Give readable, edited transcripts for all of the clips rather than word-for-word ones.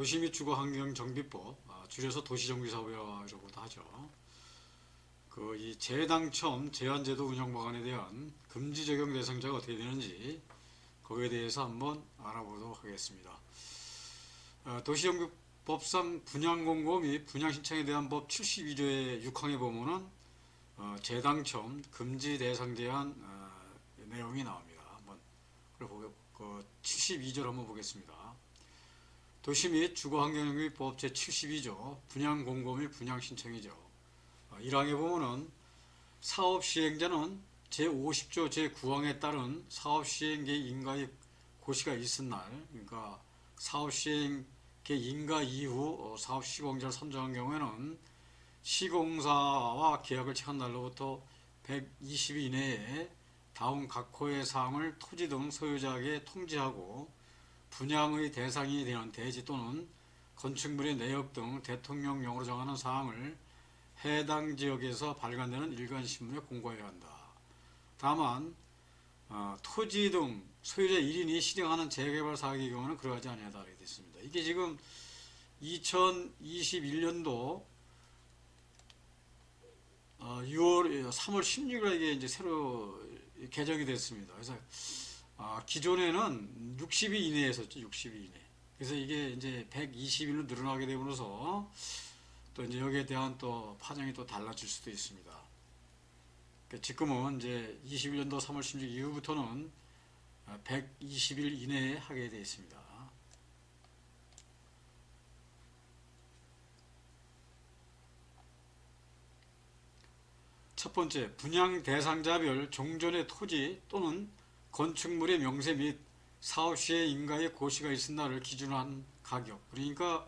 도시 및 주거 환경 정비법, 줄여서 도시정비사업이라고도 하죠. 이 재당첨 제한제도 운영 방안에 대한 금지 적용 대상자가 어떻게 되는지 거기에 대해서 한번 알아보도록 하겠습니다. 도시정비법상 분양공고 및 분양신청에 대한 법 72조의 6항에 보면은 재당첨 금지 대상 제한 내용이 나옵니다. 한번 그 72조를 한번 보겠습니다. 도시 및 주거환경정비법 제72조 분양공고 및 분양신청이죠. 1항에 보면은 사업시행자는 제50조 제9항에 따른 사업시행계 인가의 고시가 있은 날, 그러니까 사업시행계 인가 이후 사업시공자를 선정한 경우에는 시공사와 계약을 체한 날로부터 120일 이내에 다음 각 호의 사항을 토지 등 소유자에게 통지하고 분양의 대상이 되는 대지 또는 건축물의 내역 등 대통령령으로 정하는 사항을 해당 지역에서 발간되는 일간신문에 공고해야 한다. 다만 토지 등 소유자 1인이 실행하는 재개발 사업의 경우는 그러하지 아니하다 이렇게 되어 있습니다. 이게 지금 2021년도 3월 16일에 이게 이제 새로 개정이 됐습니다. 그래서 기존에는 60일 이내에 했었죠. 60일 이내. 그래서 이게 이제 120일로 늘어나게 되면서 또 이제 여기에 대한 또 파장이 또 달라질 수도 있습니다. 그러니까 지금은 이제 21년도 3월 16일 이후부터는 120일 이내에 하게 되어 있습니다. 첫 번째, 분양 대상자별 종전의 토지 또는 건축물의 명세 및 사업시의 인가의 고시가 있은 날을 기준으로 한 가격. 그러니까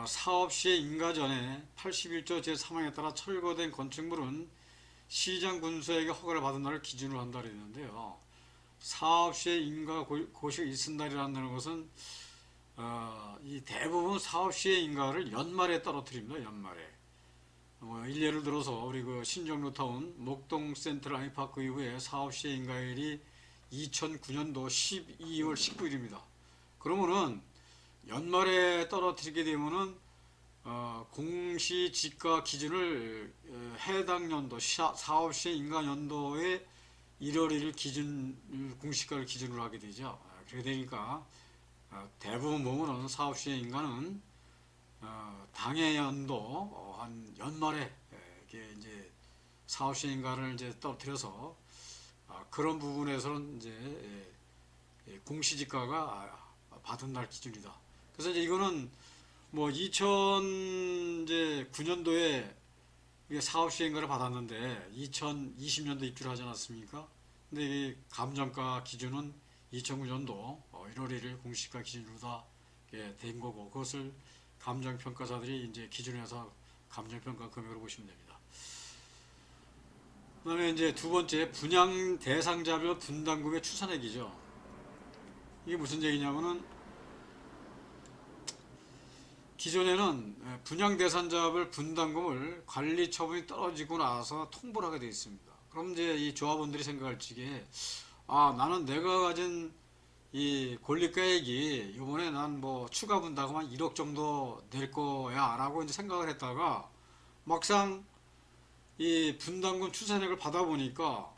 사업시의 인가 전에 81조 제3항에 따라 철거된 건축물은 시장 군수에게 허가를 받은 날을 기준으로 한다 그랬는데요. 사업시의 인가 고시가 있은 날이라는 것은 이 대부분 사업시의 인가를 연말에 떨어뜨립니다. 연말에. 일례를 들어서 우리 그 신정루타운 목동 센트럴 아이파크 이후에 사업시의 인가일이 2009년도 12월 19일입니다. 그러면은 연말에 떨어뜨리게 되면은 공시지가 기준을 해당 연도 사업시행 인가 연도의 1월 1일 기준 공시가를 기준으로 하게 되죠. 그렇게 되니까 대부분 보면은 사업시행 인가는 당해 연도 한 연말에 이게 이제 사업시행 인가를 이제 떨어뜨려서 그런 부분에서는 이제 공시지가가 받은 날 기준이다. 그래서 이제 이거는 뭐 2009년도에 사업시행가를 받았는데 2020년도 입주를 하지 않았습니까? 근데 이 감정가 기준은 2009년도 1월 1일 공시가 기준으로 다 된 거고 그것을 감정평가사들이 이제 기준해서 감정평가 금액으로 보시면 됩니다. 그 다음에 이제 두 번째 분양 대상자별 분담금의 추산액이죠. 이게 무슨 얘기냐면은 기존에는 분양 대상자별 분담금을 관리 처분이 떨어지고 나서 통보를 하게 되어 있습니다. 그럼 이제 이 조합원들이 생각할 적에 나는 내가 가진 이 권리가액이 이번에 난 뭐 추가 분담금 한 1억 정도 낼 거야 라고 이제 생각을 했다가 막상 이 분담금 추산액을 받아보니까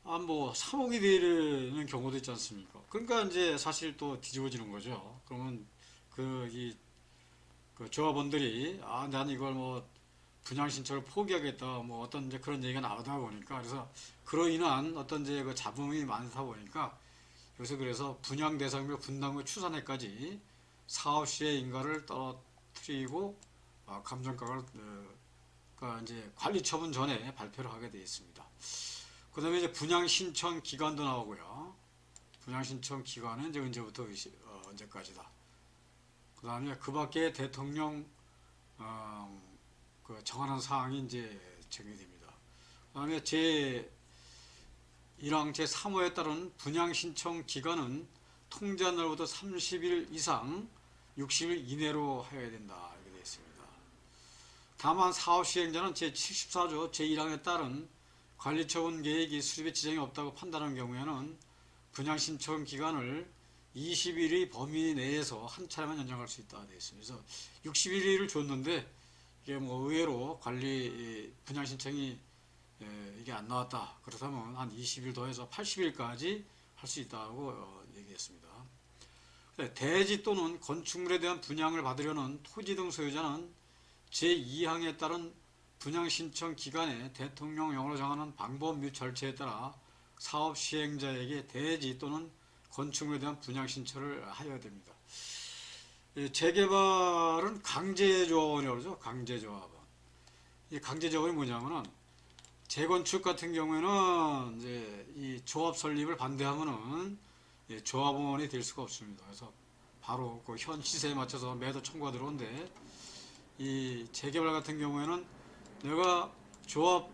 뭐 3억이 되는 경우도 있지 않습니까? 그러니까 이제 사실 또 뒤집어지는 거죠. 그러면 그 조합원들이 난 이걸 뭐 분양 신청을 포기하겠다 뭐 어떤 이제 그런 얘기가 나오다 보니까 그래서 그로 인한 어떤 이제 그 잡음이 많다 보니까 여기서 그래서 분양 대상별 분담금 추산액까지 사업시의 인가를 떨어뜨리고 감정가를 그러니까 이제 관리 처분 전에 발표를 하게 되어 있습니다. 그 다음에 이제 분양 신청 기간도 나오고요. 분양 신청 기간은 이제 언제부터 언제까지다. 그 다음에 그 밖에 대통령 그 정하는 사항이 이제 적용됩니다. 그 다음에 제 1항 제 3호에 따른 분양 신청 기간은 통지한 날부터 30일 이상 60일 이내로 해야 된다 이렇게 되어 있습니다. 다만 사업 시행자는 제 74조 제 1항에 따른 관리처분 계획이 수립에 지장이 없다고 판단한 경우에는 분양 신청 기간을 20일의 범위 내에서 한 차례만 연장할 수 있다 되어 있습니다. 그래서 61일을 줬는데 이게 뭐 의외로 관리 분양 신청이 이게 안 나왔다. 그렇다면 한 20일 더해서 80일까지 할 수 있다고 얘기했습니다. 대지 또는 건축물에 대한 분양을 받으려는 토지 등 소유자는 제2항에 따른 분양 신청 기간에 대통령령으로 정하는 방법 및 절차에 따라 사업 시행자에게 대지 또는 건축물에 대한 분양 신청을 하여야 됩니다. 재개발은 강제조합원이라고 그러죠. 강제조합원. 이 강제조합원이 뭐냐면은 재건축 같은 경우에는 이제 이 조합 설립을 반대하면은 조합원이 될 수가 없습니다. 그래서 바로 그 현 시세에 맞춰서 매도 청구가 들어오는데 이 재개발 같은 경우에는 내가 조합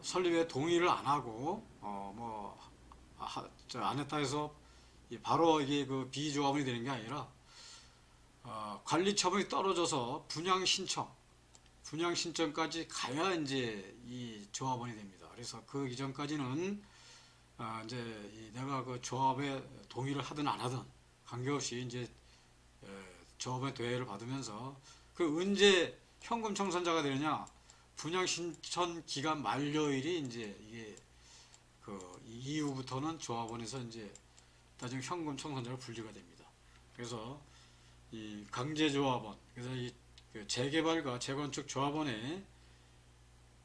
설립에 동의를 안 하고 안 했다 해서 바로 이게 그 비조합원이 되는 게 아니라 관리 처분이 떨어져서 분양 신청까지 가야 이제 이 조합원이 됩니다. 그래서 그 이전까지는 이제 내가 그 조합에 동의를 하든 안 하든 관계없이 이제 조합의 도해를 받으면서 그 언제 현금 청산자가 되느냐, 분양 신청 기간 만료일이 이제 이게 그 이후부터는 조합원에서 이제 나중에 현금 청산자로 분류가 됩니다. 그래서 이 강제조합원, 그래서 이 재개발과 재건축 조합원의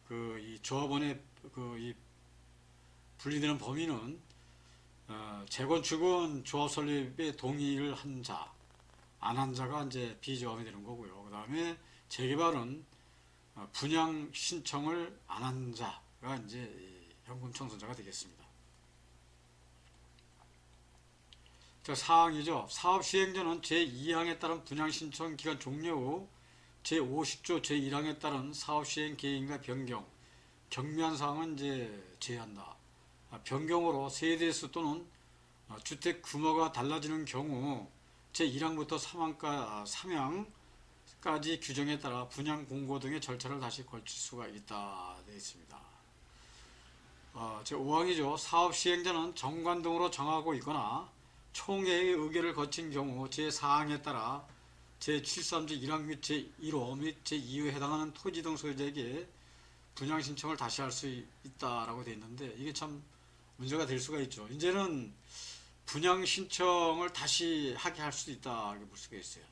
그 이 조합원의 그 이 분리되는 범위는 재건축은 조합 설립에 동의를 한 자, 안 한 자가 이제 비조합이 되는 거고요. 그 다음에 재개발은 분양 신청을 안 한 자가 이제 현금 청산자가 되겠습니다. 자, 사항이죠. 사업 시행자는 제2항에 따른 분양 신청 기간 종료 후 제50조 제1항에 따른 사업 시행 계획과 변경, 경미한 사항은 이제 제한다. 변경으로 세대수 또는 주택 규모가 달라지는 경우 제1항부터 3항까지 규정에 따라 분양 공고 등의 절차를 다시 걸칠 수가 있다 되어 있습니다. 제5항이죠. 사업 시행자는 정관 등으로 정하고 있거나 총회의 의결을 거친 경우 제4항에 따라 제73조 1항 및 제1호 및 제2호에 해당하는 토지 등 소유자에게 분양 신청을 다시 할 수 있다라고 되어 있는데 이게 참 문제가 될 수가 있죠. 이제는 분양 신청을 다시 하게 할 수도 있다 이렇게 볼 수가 있어요.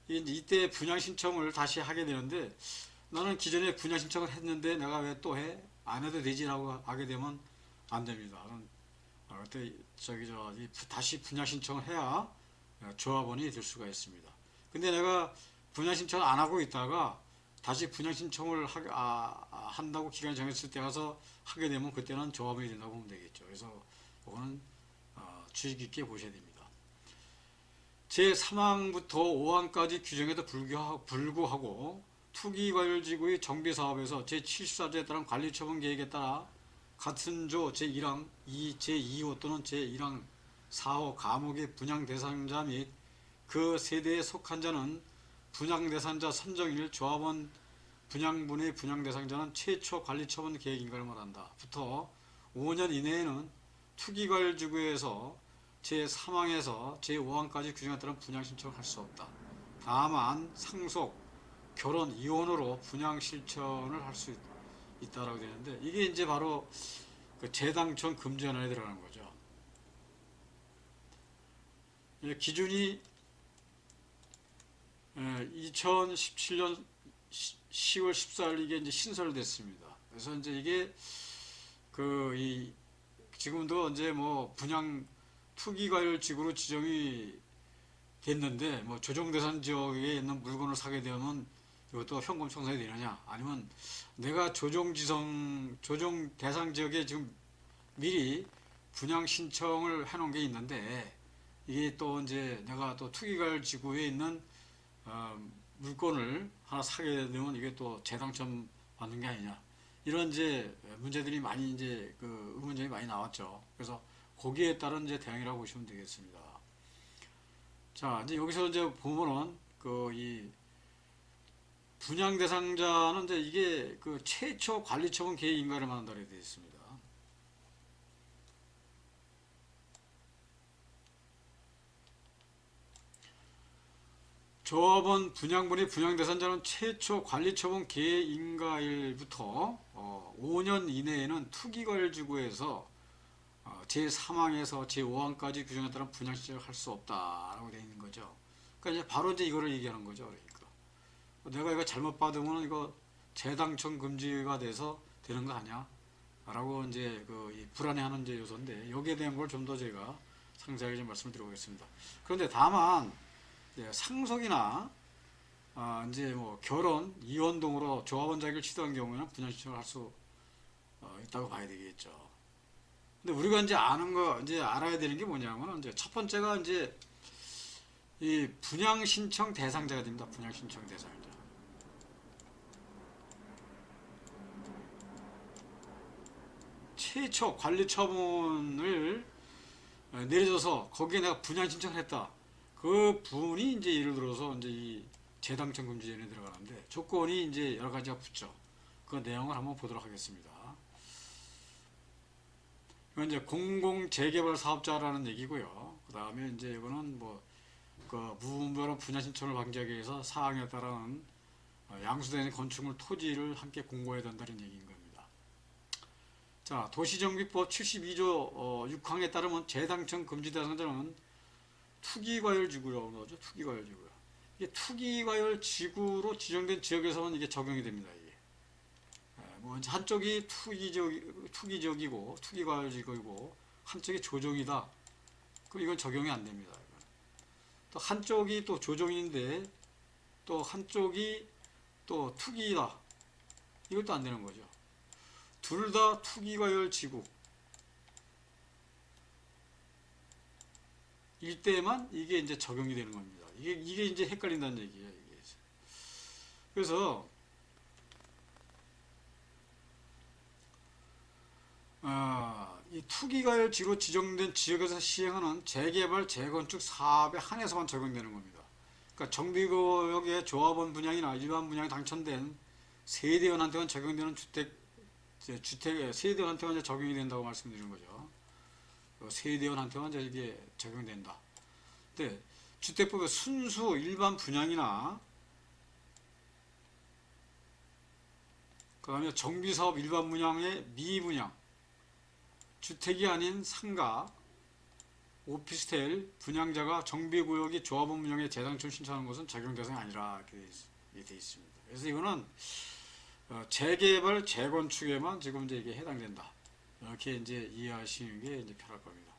이때 분양 신청을 다시 하게 되는데 나는 기존에 분양 신청을 했는데 내가 왜 또 해? 안 해도 되지라고 하게 되면 안 됩니다. 그때 다시 분양 신청을 해야 조합원이 될 수가 있습니다. 근데 내가 분양 신청을 안 하고 있다가 다시 분양 신청을 한다고 기간이 정했을 때 가서 하게 되면 그때는 조합원이 된다고 보면 되겠죠. 그래서 그거는 주의 깊게 보셔야 됩니다. 제3항부터 5항까지 규정에도 불구하고 투기과열지구의 정비사업에서 제74조에 따른 관리처분 계획에 따라 같은 조 제1항, 제2호 또는 제1항 4호 과목의 분양 대상자 및 그 세대에 속한 자는 분양 대상자 선정일 조합원 분양분의 분양 대상자는 최초 관리처분 계획인가를 말한다. 부터 5년 이내에는 투기과열지구에서 제3항에서 제5항까지 규정에 따른 분양 신청을 할 수 없다. 다만 상속, 결혼, 이혼으로 분양 실천을 할 수 있다라고 되는데 이게 이제 바로 그 재당첨 금지 현안에 들어가는 거죠. 기준이 2017년 10월 14일 이게 이제 신설됐습니다. 그래서 이제 이게 지금도 이제 뭐 분양 투기과열지구로 지정이 됐는데 뭐 조정대상 지역에 있는 물건을 사게 되면 이것도 현금 청산이 되느냐, 아니면 내가 조정 대상 지역에 지금 미리 분양 신청을 해놓은 게 있는데 이게 또 이제 내가 또 투기과열 지구에 있는 물건을 하나 사게 되면 이게 또 재당첨 받는 게 아니냐, 이런 이제 문제들이 많이 이제 그 의문점이 많이 나왔죠. 그래서 거기에 따른 이제 대응이라고 보시면 되겠습니다. 자, 이제 여기서 이제 보면은 이 분양 대상자는 이제 이게 그 최초 관리처분 계획인가를 말한다고 되어 있습니다. 조합원 분양분이 분양대상자는 최초 관리처분 계획인가일부터 5년 이내에는 투기과열지구에서 제3항에서 제5항까지 규정에 따른 분양 신청을 할 수 없다라고 되어 있는 거죠. 그러니까 이제 바로 이제 이거를 얘기하는 거죠. 그러니까 내가 이거 잘못 받으면 이거 재당첨 금지가 돼서 되는 거 아니야? 라고 이제 이 불안해하는 이제 요소인데 여기에 대한 걸 좀 더 제가 상세하게 좀 말씀을 드려보겠습니다. 그런데 다만 상속이나 이제 뭐 결혼, 이혼 등으로 조합원 자격을 취득한 경우에는 분양 신청을 할 수 있다고 봐야 되겠죠. 근데 우리가 이제 아는 거 이제 알아야 되는 게 뭐냐면 이제 첫 번째가 이제 이 분양 신청 대상자가 됩니다. 분양 신청 대상자. 최초 관리 처분을 내려줘서 거기에 내가 분양 신청을 했다. 그 분이 이제 예를 들어서 이제 이 재당첨 금지제에 들어가는데 조건이 이제 여러 가지가 붙죠. 그 내용을 한번 보도록 하겠습니다. 이건 이제 공공 재개발 사업자라는 얘기고요. 그 다음에 이제 이거는 그 무분별한 분양 신청을 방지하기 위해서 사항에 따른 양수되는 건축물 토지를 함께 공고해야 된다는 얘기인 겁니다. 자, 도시정비법 72조 6항에 따르면 재당첨 금지 대상자는 투기과열지구라고 나오죠. 투기과열지구요. 이게 투기과열지구로 지정된 지역에서만 이게 적용이 됩니다. 이게 뭐 한쪽이 투기적이고 투기과열지구이고 한쪽이 조정이다. 그럼 이건 적용이 안 됩니다. 또 한쪽이 또 조정인데 또 한쪽이 또 투기다. 이것도 안 되는 거죠. 둘 다 투기과열지구 일 때만 이게 이제 적용이 되는 겁니다. 이게 이제 헷갈린다는 얘기예요. 이게. 그래서 이 투기과열지로 지정된 지역에서 시행하는 재개발, 재건축 사업에 한해서만 적용되는 겁니다. 그러니까 정비구역의 조합원 분양이나 일반 분양이 당첨된 세대원한테만 적용되는 세대원한테만 이제 적용이 된다고 말씀드리는 거죠. 세대원한테만 이제 이게 적용된다. 근데 주택법의 순수 일반 분양이나 그 다음에 정비사업 일반 분양의 미분양, 주택이 아닌 상가, 오피스텔 분양자가 정비구역이 조합원 분양에 재당첨 신청하는 것은 적용 대상이 아니라 이렇게 되어 있습니다. 그래서 이거는 재개발, 재건축에만 지금 이제 이게 해당된다. 이렇게 이제 이해하시는 게 이제 편할 겁니다.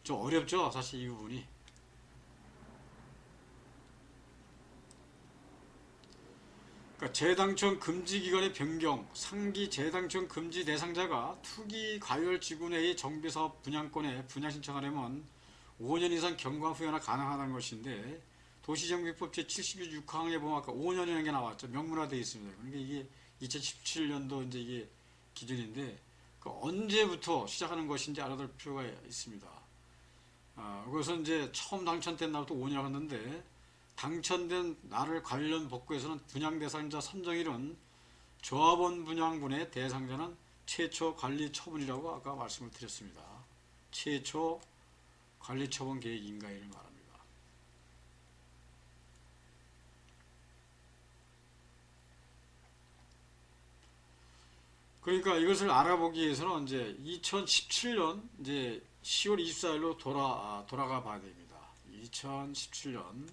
좀 어렵죠, 사실 이 부분이. 그러니까 재당첨 금지 기간의 변경, 상기 재당첨 금지 대상자가 투기 과열 지구 내의 정비사업 분양권에 분양 신청하려면 5년 이상 경과 후에나 가능하다는 것인데 도시정비법 제76항에 보면 아까 5년이라는 게 나왔죠. 명문화되어 있습니다. 그러니까 이게 2017년도 이제 이게 기준인데 그 언제부터 시작하는 것인지 알아둘 필요가 있습니다. 그것은 이제 처음 당첨된 날부터 5년이라고 했는데 당첨된 날을 관련 법규에서는 분양 대상자 선정일은 조합원 분양분의 대상자는 최초 관리 처분이라고 아까 말씀을 드렸습니다. 최초 관리 처분 계획 인가일을 말합니다. 그러니까 이것을 알아보기 위해서는 이제 2017년 이제 10월 24일로 돌아가 봐야 됩니다. 2017년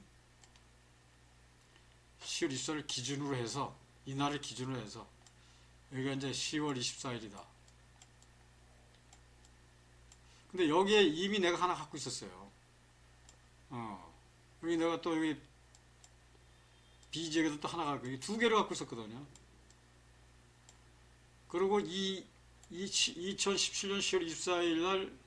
10월 24일 기준으로 해서 이날을 기준으로 해서 여기가 이제 10월 24일이다. 근데 여기에 이미 내가 하나 갖고 있었어요. 여기 내가 또 여기 B지역에도 또 하나 갖고 두 개를 갖고 있었거든요. 그리고 2017년 10월 24일 날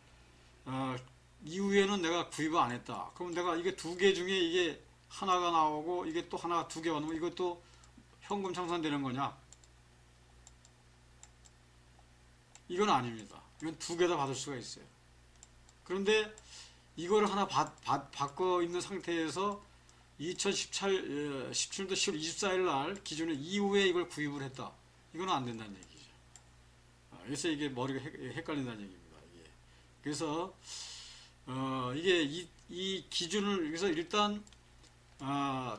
이후에는 내가 구입을 안 했다. 그럼 내가 이게 두 개 중에 이게 하나가 나오고 이게 또 하나 두 개가 나오면 이것도 현금 청산되는 거냐? 이건 아닙니다. 이건 두 개 다 받을 수가 있어요. 그런데 이거를 하나 받고 있는 상태에서 2017년도 10월 24일 날 기준에 이후에 이걸 구입을 했다. 이건 안 된다는 얘기죠. 그래서 이게 머리가 헷갈린다는 얘기입니다. 이게. 그래서 이게 이 기준을 그래서 일단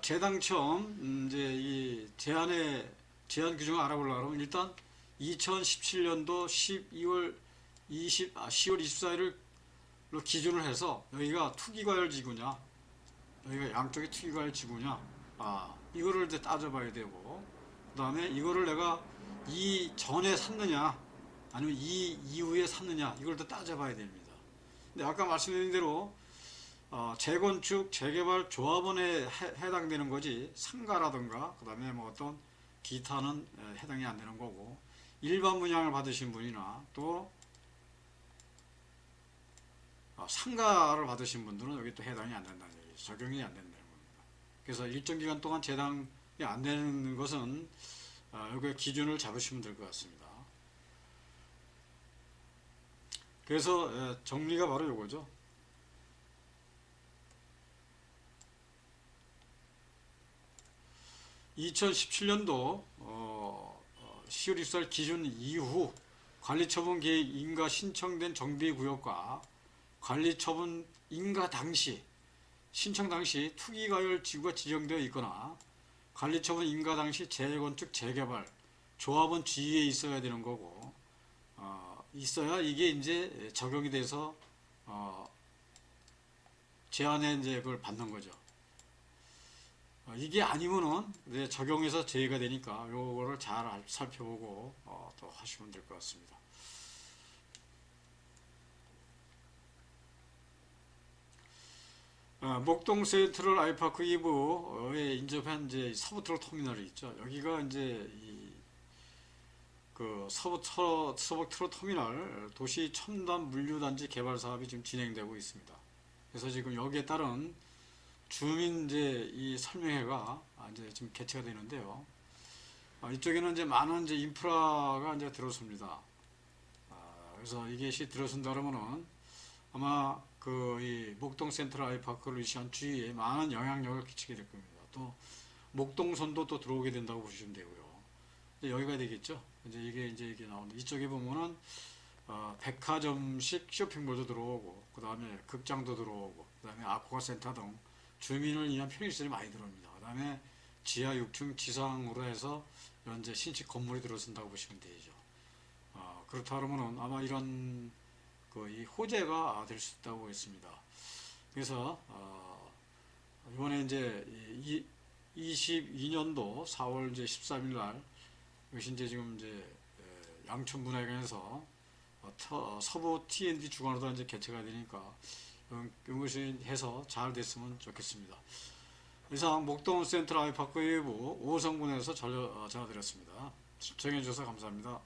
재당첨 이제 이 제한 규정을 알아보려고 하면 일단 2017년도 10월 24일을 기준을 해서 여기가 투기과열 지구냐, 여기가 양쪽이 투기과열 지구냐, 이거를 이제 따져봐야 되고, 그 다음에 이거를 내가 이 전에 샀느냐, 아니면 이 이후에 샀느냐, 이걸 또 따져봐야 됩니다. 근데 아까 말씀드린 대로 재건축, 재개발 조합원에 해당되는 거지 상가라든가 그 다음에 뭐 어떤 기타는 해당이 안 되는 거고, 일반 분양을 받으신 분이나 또 상가를 받으신 분들은 여기 또 해당이 안 된다는 얘기죠. 적용이 안 된다는 겁니다. 그래서 일정 기간 동안 재당이 안 되는 것은 여기 기준을 잡으시면 될 것 같습니다. 그래서 정리가 바로 이거죠. 2017년도 10월 24일 기준 이후 관리처분 계획 인가 신청된 정비구역과 관리처분 인가 당시 신청 당시 투기과열 지구가 지정되어 있거나 관리처분 인가 당시 재건축 재개발 조합원 지위에 있어야 되는 거고, 있어야 이게 이제 적용이 돼서 제한에 이제 그걸 받는 거죠. 이게 아니면은 이제 적용해서 제외가 되니까 요거를 잘 살펴보고 또 하시면 될 것 같습니다. 목동 센트럴 아이파크 2부에 인접한 이제 서부 트럭 터미널이 있죠. 여기가 이제 그 서부 트럭 터미널 도시 첨단 물류단지 개발 사업이 지금 진행되고 있습니다. 그래서 지금 여기에 따른 주민 이제 이 설명회가 이제 지금 개최가 되는데요. 이쪽에는 이제 많은 이제 인프라가 이제 들어섭니다. 그래서 이것이 들어선다 그러면은 아마 그 이 목동 센트럴 아이파크를 위시한 주위에 많은 영향력을 끼치게 될 겁니다. 또 목동선도 또 들어오게 된다고 보시면 되고요. 이제 여기가 되겠죠. 이제 이게 나오는데 이쪽에 보면은 백화점식 쇼핑몰도 들어오고, 그 다음에 극장도 들어오고, 그 다음에 아쿠아 센터 등 주민을 위한 편의시설이 많이 들어옵니다. 그 다음에 지하 6층 지상으로 해서 현재 신축 건물이 들어선다고 보시면 되죠. 그렇다 그러면은 아마 이런 이 호재가 될 수 있다고 했습니다. 그래서 이번에 이제 22년도 4월 이제 13일 날 이것이 이제 지금 이제 양천문화회관에서 서부 T&D 주관으로 이제 개최가 되니까 이것이 해서 잘 됐으면 좋겠습니다. 이상 목동 센트럴 아이파크 일부 오성군에서 전화드렸습니다. 시청해 주셔서 감사합니다.